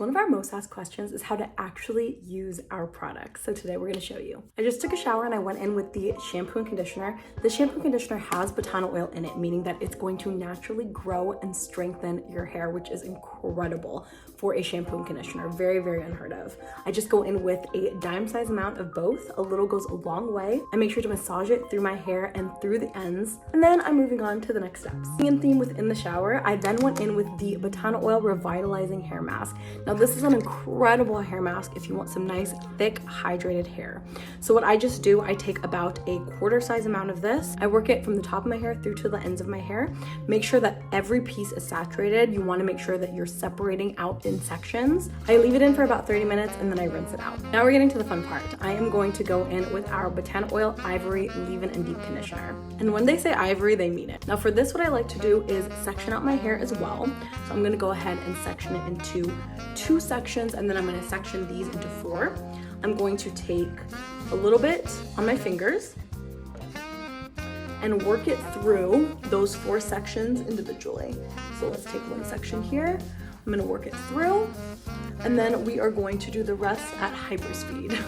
One of our most asked questions is how to actually use our products. So today we're going to show you. I just took a shower and I went in with the shampoo and conditioner. The shampoo and conditioner has Batana oil in it, meaning that it's going to naturally grow and strengthen your hair, which is incredible for a shampoo and conditioner. Very, very unheard of. I just go in with a dime size amount of both. A little goes a long way. I make sure to massage it through my hair and through the ends. And then I'm moving on to the next steps. In theme within the shower, I then went in with the Batana Oil Revitalizing Hair Mask. Now this is an incredible hair mask if you want some nice, thick, hydrated hair. So what I just do, I take about a quarter size amount of this. I work it from the top of my hair through to the ends of my hair. Make sure that every piece is saturated. You want to make sure that you're separating out in sections. I leave it in for about 30 minutes and then I rinse it out. Now we're getting to the fun part. I am going to go in with our Batana Oil Ivory Leave-In and Deep Conditioner. And when they say ivory, they mean it. Now for this, what I like to do is section out my hair as well. So I'm going to go ahead and section it into 2 sections, and then I'm going to section these into 4. I'm going to take a little bit on my fingers and work it through those 4 sections individually. So let's take one section here. I'm going to work it through, and then we are going to do the rest at hyper speed.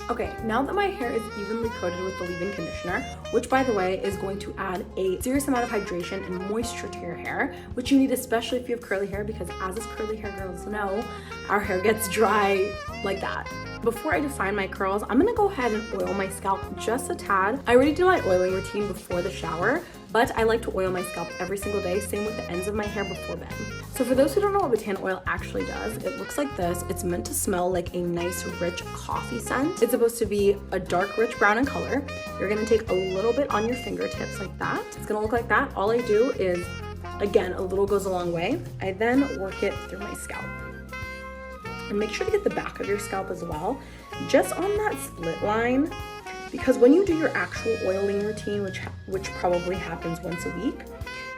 Okay, now that my hair is evenly coated with the leave-in conditioner, which by the way is going to add a serious amount of hydration and moisture to your hair, which you need especially if you have curly hair, because as us curly hair girls know, our hair gets dry like that. Before I define my curls, I'm gonna go ahead and oil my scalp just a tad. I already did my oiling routine before the shower, but I like to oil my scalp every single day, same with the ends of my hair before bed. So for those who don't know what Batana oil actually does, it looks like this. It's meant to smell like a nice rich coffee scent. It's supposed to be a dark rich brown in color. You're gonna take a little bit on your fingertips like that. It's gonna look like that. All I do is, again, a little goes a long way. I then work it through my scalp. And make sure to get the back of your scalp as well, just on that split line, because when you do your actual oiling routine, which probably happens once a week,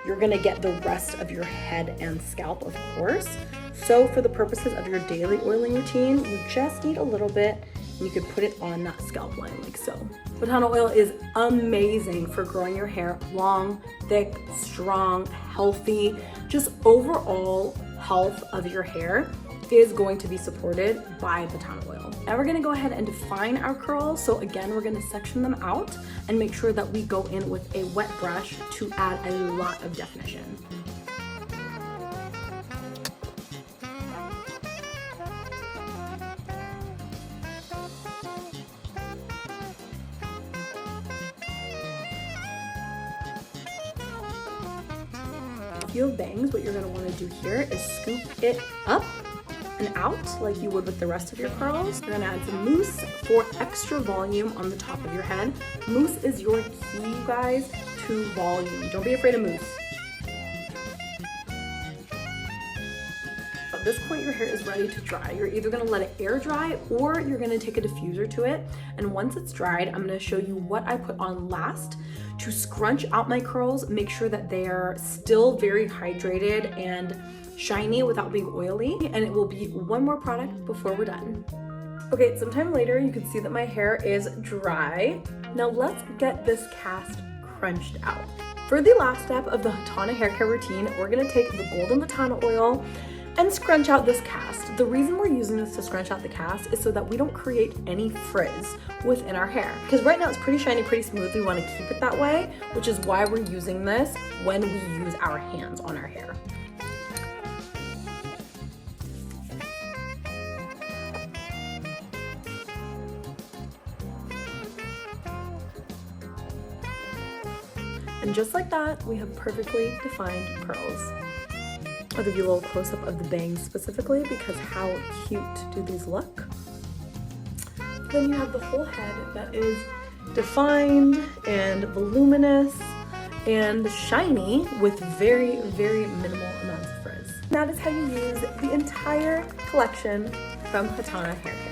you're gonna get the rest of your head and scalp, of course. So for the purposes of your daily oiling routine, you just need a little bit, and you could put it on that scalp line like so. Batana oil is amazing for growing your hair long, thick, strong, healthy. Just overall health of your hair is going to be supported by Batana oil. Now we're gonna go ahead and define our curls. So again, we're gonna section them out and make sure that we go in with a wet brush to add a lot of definition. If you have bangs, what you're gonna wanna do here is scoop it up and out like you would with the rest of your curls. You're gonna add some mousse for extra volume on the top of your head. Mousse is your key, you guys, to volume. Don't be afraid of mousse. At this point, your hair is ready to dry. You're either gonna let it air dry or you're gonna take a diffuser to it. And once it's dried, I'm gonna show you what I put on last to scrunch out my curls, make sure that they are still very hydrated and shiny without being oily, and it will be one more product before we're done. Okay, sometime later you can see that my hair is dry. Now let's get this cast crunched out. For the last step of the Hotana hair care routine, we're gonna take the golden Batana oil and scrunch out this cast. The reason we're using this to scrunch out the cast is so that we don't create any frizz within our hair. Because right now it's pretty shiny, pretty smooth. We want to keep it that way, which is why we're using this when we use our hands on our hair. And just like that, we have perfectly defined curls. I'll give you a little close-up of the bangs specifically because how cute do these look? Then you have the whole head that is defined and voluminous and shiny with very, very minimal amounts of frizz. That is how you use the entire collection from Hotana Hair Care.